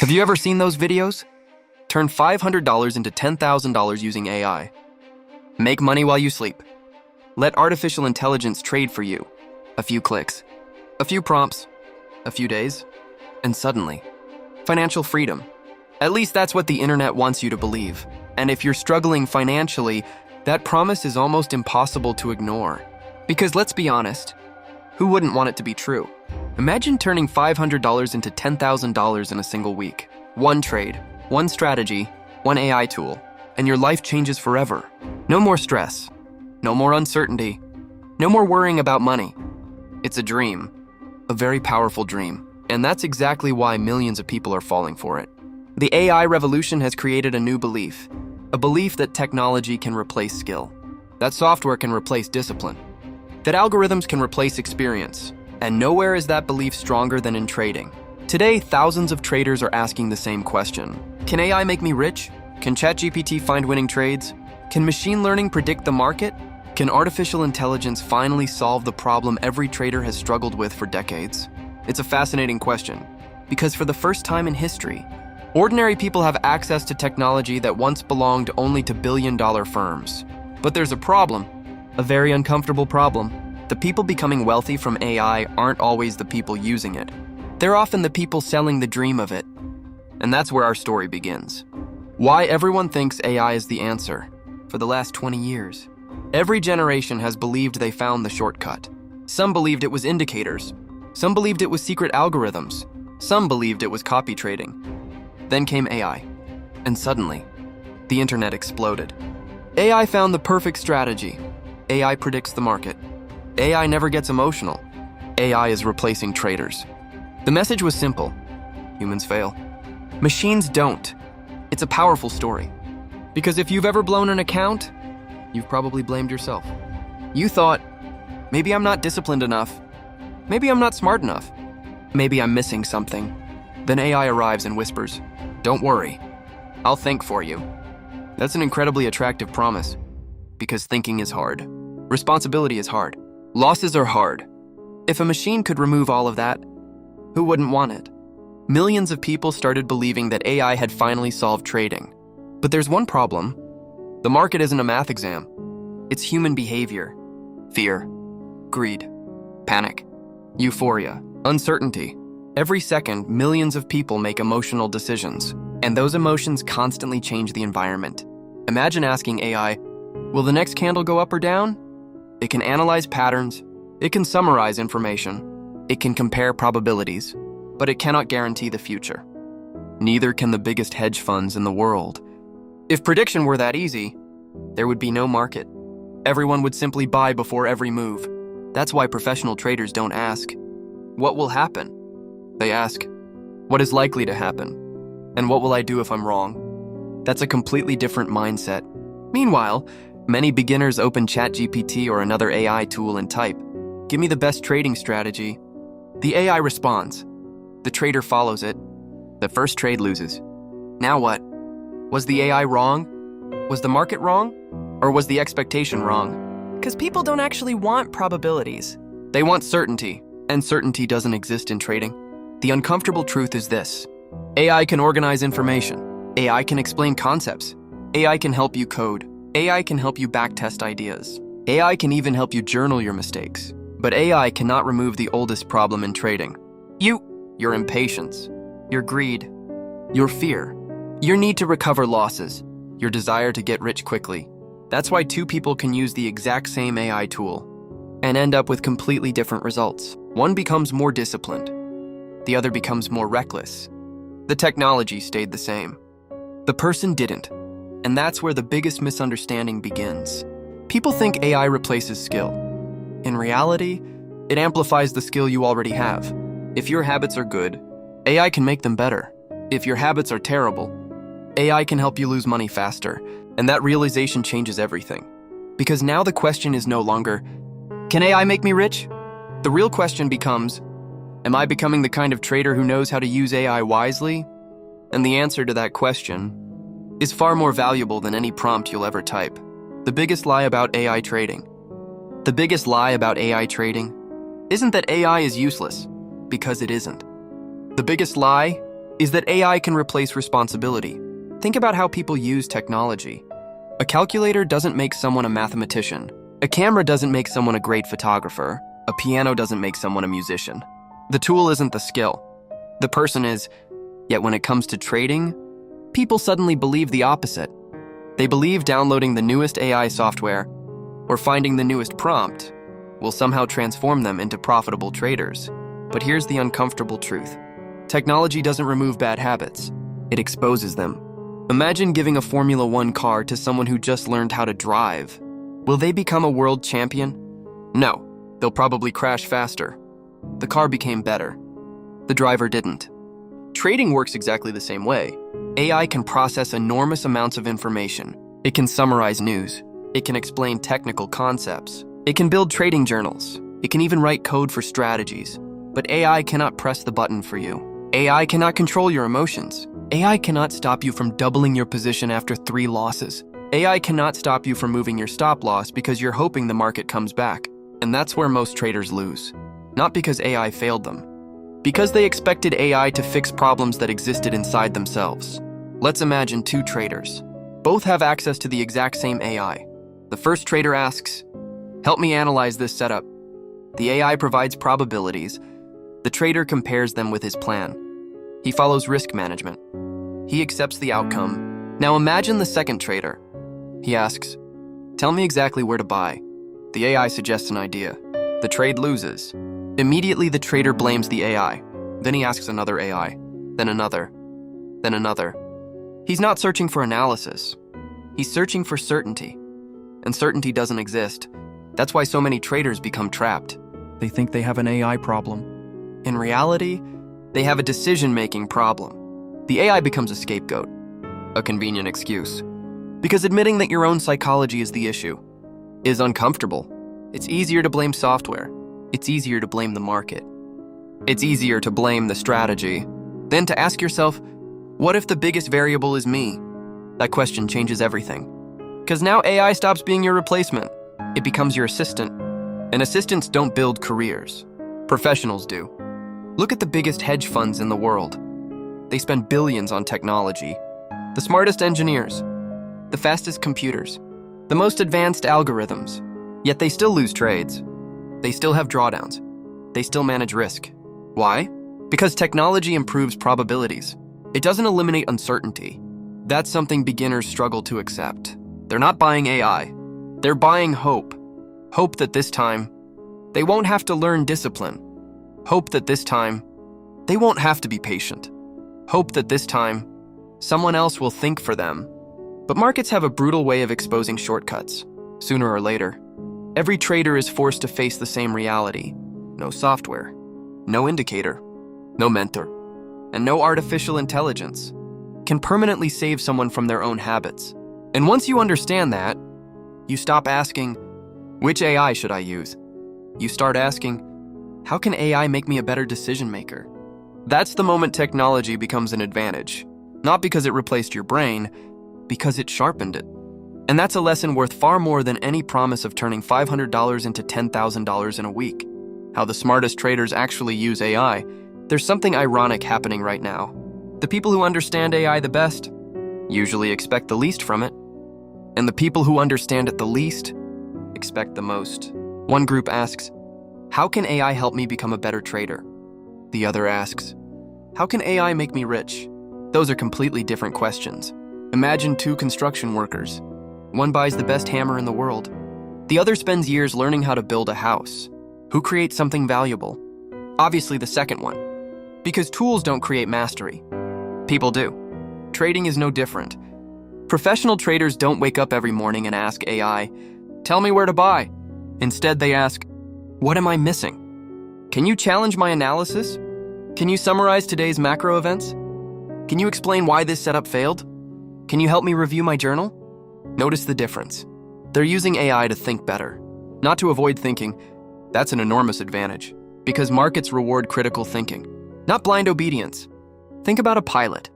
Have you ever seen those videos? Turn $500 into $10,000 using AI. Make money while you sleep. Let artificial intelligence trade for you. A few clicks, a few prompts, a few days, and suddenly, financial freedom. At least that's what the internet wants you to believe. And if you're struggling financially, that promise is almost impossible to ignore. Because let's be honest, who wouldn't want it to be true? Imagine turning $500 into $10,000 in a single week. One trade, one strategy, one AI tool, and your life changes forever. No more stress, no more uncertainty, no more worrying about money. It's a dream, a very powerful dream, and that's exactly why millions of people are falling for it. The AI revolution has created a new belief, a belief that technology can replace skill, that software can replace discipline, that algorithms can replace experience, and nowhere is that belief stronger than in trading. Today, thousands of traders are asking the same question. Can AI make me rich? Can ChatGPT find winning trades? Can machine learning predict the market? Can artificial intelligence finally solve the problem every trader has struggled with for decades? It's a fascinating question, because for the first time in history, ordinary people have access to technology that once belonged only to billion-dollar firms. But there's a problem, a very uncomfortable problem. The people becoming wealthy from AI aren't always the people using it. They're often the people selling the dream of it. And that's where our story begins. Why everyone thinks AI is the answer. For the last 20 years, every generation has believed they found the shortcut. Some believed it was indicators. Some believed it was secret algorithms. Some believed it was copy trading. Then came AI. And suddenly, the internet exploded. AI found the perfect strategy. AI predicts the market. AI never gets emotional. AI is replacing traders. The message was simple. Humans fail. Machines don't. It's a powerful story. Because if you've ever blown an account, you've probably blamed yourself. You thought, maybe I'm not disciplined enough. Maybe I'm not smart enough. Maybe I'm missing something. Then AI arrives and whispers, don't worry, I'll think for you. That's an incredibly attractive promise. Because thinking is hard. Responsibility is hard. Losses are hard. If a machine could remove all of that, who wouldn't want it? Millions of people started believing that AI had finally solved trading. But there's one problem. The market isn't a math exam. It's human behavior. Fear, greed, panic, euphoria, uncertainty. Every second, millions of people make emotional decisions, and those emotions constantly change the environment. Imagine asking AI, will the next candle go up or down? It can analyze patterns, it can summarize information, it can compare probabilities, but it cannot guarantee the future. Neither can the biggest hedge funds in the world. If prediction were that easy, there would be no market. Everyone would simply buy before every move. That's why professional traders don't ask, what will happen? They ask, what is likely to happen? And what will I do if I'm wrong? That's a completely different mindset. Meanwhile, many beginners open ChatGPT or another AI tool and type, give me the best trading strategy. The AI responds. The trader follows it. The first trade loses. Now what? Was the AI wrong? Was the market wrong? Or was the expectation wrong? Because people don't actually want probabilities. They want certainty, and certainty doesn't exist in trading. The uncomfortable truth is this. AI can organize information. AI can explain concepts. AI can help you code. AI can help you backtest ideas. AI can even help you journal your mistakes. But AI cannot remove the oldest problem in trading. Your impatience, your greed, your fear, your need to recover losses, your desire to get rich quickly. That's why two people can use the exact same AI tool and end up with completely different results. One becomes more disciplined. The other becomes more reckless. The technology stayed the same. The person didn't. And that's where the biggest misunderstanding begins. People think AI replaces skill. In reality, it amplifies the skill you already have. If your habits are good, AI can make them better. If your habits are terrible, AI can help you lose money faster. And that realization changes everything. Because now the question is no longer, can AI make me rich? The real question becomes, am I becoming the kind of trader who knows how to use AI wisely? And the answer to that question is far more valuable than any prompt you'll ever type. The biggest lie about AI trading. The biggest lie about AI trading isn't that AI is useless, because it isn't. The biggest lie is that AI can replace responsibility. Think about how people use technology. A calculator doesn't make someone a mathematician. A camera doesn't make someone a great photographer. A piano doesn't make someone a musician. The tool isn't the skill. The person is. Yet when it comes to trading, people suddenly believe the opposite. They believe downloading the newest AI software or finding the newest prompt will somehow transform them into profitable traders. But here's the uncomfortable truth. Technology doesn't remove bad habits. It exposes them. Imagine giving a Formula One car to someone who just learned how to drive. Will they become a world champion? No, they'll probably crash faster. The car became better. The driver didn't. Trading works exactly the same way. AI can process enormous amounts of information. It can summarize news. It can explain technical concepts. It can build trading journals. It can even write code for strategies. But AI cannot press the button for you. AI cannot control your emotions. AI cannot stop you from doubling your position after 3 losses. AI cannot stop you from moving your stop loss because you're hoping the market comes back. And that's where most traders lose. Not because AI failed them. Because they expected AI to fix problems that existed inside themselves. Let's imagine 2 traders. Both have access to the exact same AI. The first trader asks, "Help me analyze this setup." The AI provides probabilities. The trader compares them with his plan. He follows risk management. He accepts the outcome. Now imagine the second trader. He asks, "Tell me exactly where to buy." The AI suggests an idea. The trade loses. Immediately the trader blames the AI. Then he asks another AI, then another, then another. He's not searching for analysis. He's searching for certainty. And certainty doesn't exist. That's why so many traders become trapped. They think they have an AI problem. In reality, they have a decision-making problem. The AI becomes a scapegoat, a convenient excuse. Because admitting that your own psychology is the issue is uncomfortable. It's easier to blame software. It's easier to blame the market. It's easier to blame the strategy than to ask yourself, what if the biggest variable is me? That question changes everything. Because now AI stops being your replacement. It becomes your assistant. And assistants don't build careers. Professionals do. Look at the biggest hedge funds in the world. They spend billions on technology. The smartest engineers. The fastest computers. The most advanced algorithms. Yet they still lose trades. They still have drawdowns. They still manage risk. Why? Because technology improves probabilities. It doesn't eliminate uncertainty. That's something beginners struggle to accept. They're not buying AI. They're buying hope. Hope that this time, they won't have to learn discipline. Hope that this time, they won't have to be patient. Hope that this time, someone else will think for them. But markets have a brutal way of exposing shortcuts. Sooner or later, every trader is forced to face the same reality. No software, no indicator, no mentor, and no artificial intelligence can permanently save someone from their own habits. And once you understand that, you stop asking, which AI should I use? You start asking, how can AI make me a better decision maker? That's the moment technology becomes an advantage. Not because it replaced your brain, because it sharpened it. And that's a lesson worth far more than any promise of turning $500 into $10,000 in a week. How the smartest traders actually use AI. There's something ironic happening right now. The people who understand AI the best usually expect the least from it. And the people who understand it the least expect the most. One group asks, how can AI help me become a better trader? The other asks, how can AI make me rich? Those are completely different questions. Imagine 2 construction workers. One buys the best hammer in the world. The other spends years learning how to build a house. Who creates something valuable? Obviously the second one. Because tools don't create mastery. People do. Trading is no different. Professional traders don't wake up every morning and ask AI, tell me where to buy. Instead, they ask, what am I missing? Can you challenge my analysis? Can you summarize today's macro events? Can you explain why this setup failed? Can you help me review my journal? Notice the difference. They're using AI to think better, not to avoid thinking. That's an enormous advantage, because markets reward critical thinking, not blind obedience. Think about a pilot.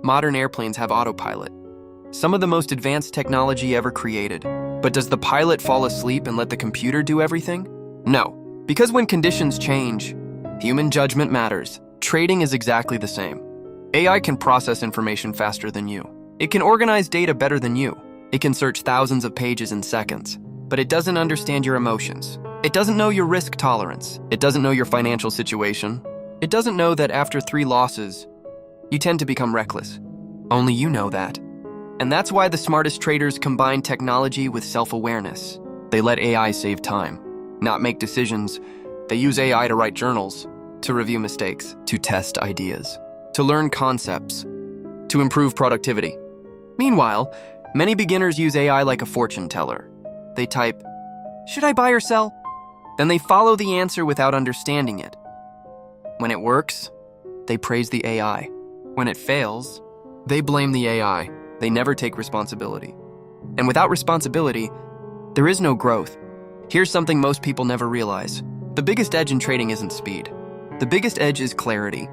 Modern airplanes have autopilot, some of the most advanced technology ever created. But does the pilot fall asleep and let the computer do everything? No, because when conditions change, human judgment matters. Trading is exactly the same. AI can process information faster than you. It can organize data better than you. It can search thousands of pages in seconds. But it doesn't understand your emotions. It doesn't know your risk tolerance. It doesn't know your financial situation. It doesn't know that after 3 losses, you tend to become reckless. Only you know that. And that's why the smartest traders combine technology with self-awareness. They let AI save time, not make decisions. They use AI to write journals, to review mistakes, to test ideas, to learn concepts, to improve productivity. Meanwhile, many beginners use AI like a fortune teller. They type, "Should I buy or sell?" Then they follow the answer without understanding it. When it works, they praise the AI. When it fails, they blame the AI. They never take responsibility. And without responsibility, there is no growth. Here's something most people never realize. The biggest edge in trading isn't speed. The biggest edge is clarity.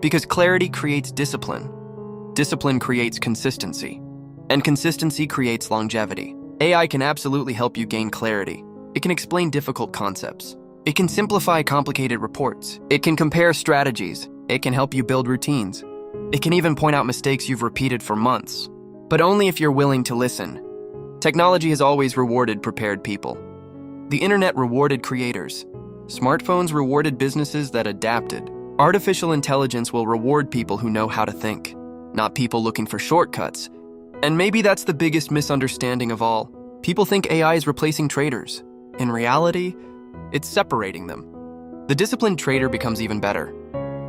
Because clarity creates discipline. Discipline creates consistency. And consistency creates longevity. AI can absolutely help you gain clarity. It can explain difficult concepts. It can simplify complicated reports. It can compare strategies. It can help you build routines. It can even point out mistakes you've repeated for months. But only if you're willing to listen. Technology has always rewarded prepared people. The internet rewarded creators. Smartphones rewarded businesses that adapted. Artificial intelligence will reward people who know how to think, not people looking for shortcuts. And maybe that's the biggest misunderstanding of all. People think AI is replacing traders. In reality, it's separating them. The disciplined trader becomes even better.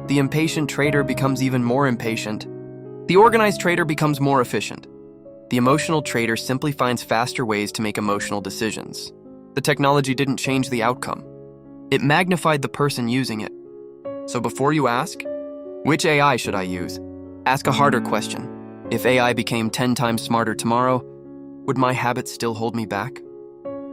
The impatient trader becomes even more impatient. The organized trader becomes more efficient. The emotional trader simply finds faster ways to make emotional decisions. The technology didn't change the outcome. It magnified the person using it. So before you ask, which AI should I use? Ask a harder question. If AI became 10 times smarter tomorrow, would my habits still hold me back?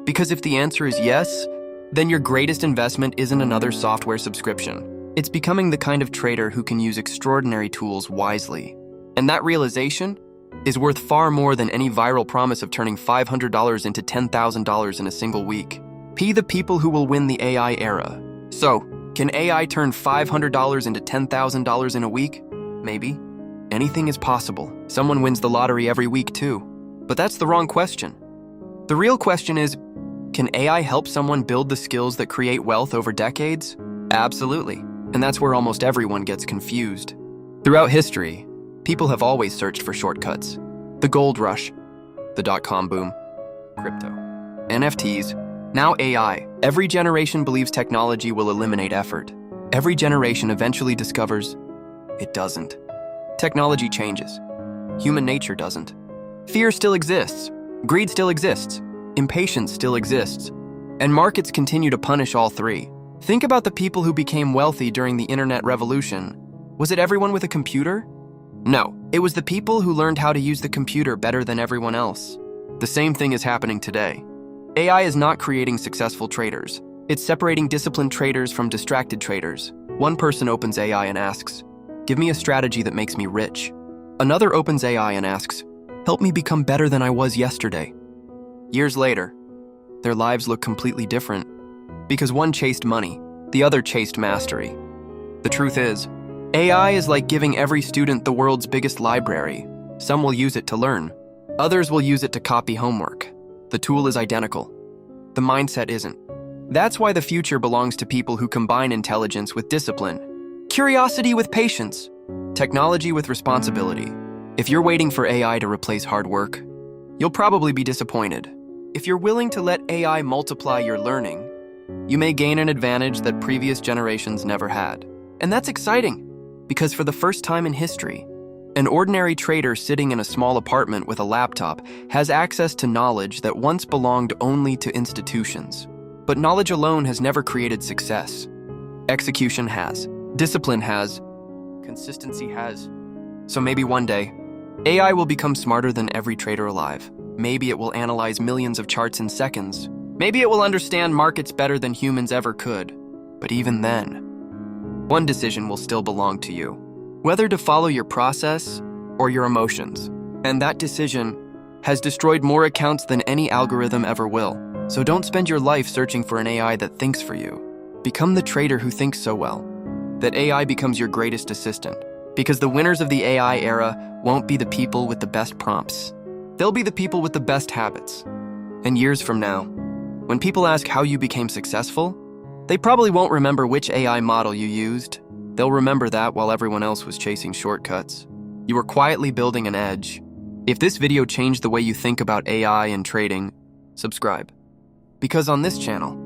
Because if the answer is yes, then your greatest investment isn't another software subscription. It's becoming the kind of trader who can use extraordinary tools wisely. And that realization is worth far more than any viral promise of turning $500 into $10,000 in a single week. Be the people who will win the AI era. So, can AI turn $500 into $10,000 in a week? Maybe. Anything is possible. Someone wins the lottery every week too. But that's the wrong question. The real question is, can AI help someone build the skills that create wealth over decades? Absolutely. And that's where almost everyone gets confused. Throughout history, people have always searched for shortcuts. The gold rush, the dot-com boom, crypto, NFTs, now AI. Every generation believes technology will eliminate effort. Every generation eventually discovers it doesn't. Technology changes. Human nature doesn't. Fear still exists. Greed still exists. Impatience still exists. And markets continue to punish all three. Think about the people who became wealthy during the internet revolution. Was it everyone with a computer? No, it was the people who learned how to use the computer better than everyone else. The same thing is happening today. AI is not creating successful traders. It's separating disciplined traders from distracted traders. One person opens AI and asks, "Give me a strategy that makes me rich." Another opens AI and asks, "Help me become better than I was yesterday." Years later, their lives look completely different because one chased money, the other chased mastery. The truth is, AI is like giving every student the world's biggest library. Some will use it to learn. Others will use it to copy homework. The tool is identical. The mindset isn't. That's why the future belongs to people who combine intelligence with discipline, curiosity with patience, technology with responsibility. If you're waiting for AI to replace hard work, you'll probably be disappointed. If you're willing to let AI multiply your learning, you may gain an advantage that previous generations never had. And that's exciting, because for the first time in history, an ordinary trader sitting in a small apartment with a laptop has access to knowledge that once belonged only to institutions. But knowledge alone has never created success. Execution has. Discipline has. Consistency has. So maybe one day, AI will become smarter than every trader alive. Maybe it will analyze millions of charts in seconds. Maybe it will understand markets better than humans ever could. But even then, one decision will still belong to you. Whether to follow your process or your emotions. And that decision has destroyed more accounts than any algorithm ever will. So don't spend your life searching for an AI that thinks for you. Become the trader who thinks so well that AI becomes your greatest assistant. Because the winners of the AI era won't be the people with the best prompts. They'll be the people with the best habits. And years from now, when people ask how you became successful, they probably won't remember which AI model you used. They'll remember that while everyone else was chasing shortcuts. You were quietly building an edge. If this video changed the way you think about AI and trading, subscribe. Because on this channel,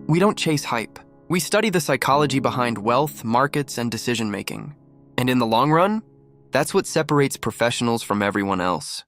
we don't chase hype. We study the psychology behind wealth, markets, and decision-making. And in the long run, that's what separates professionals from everyone else.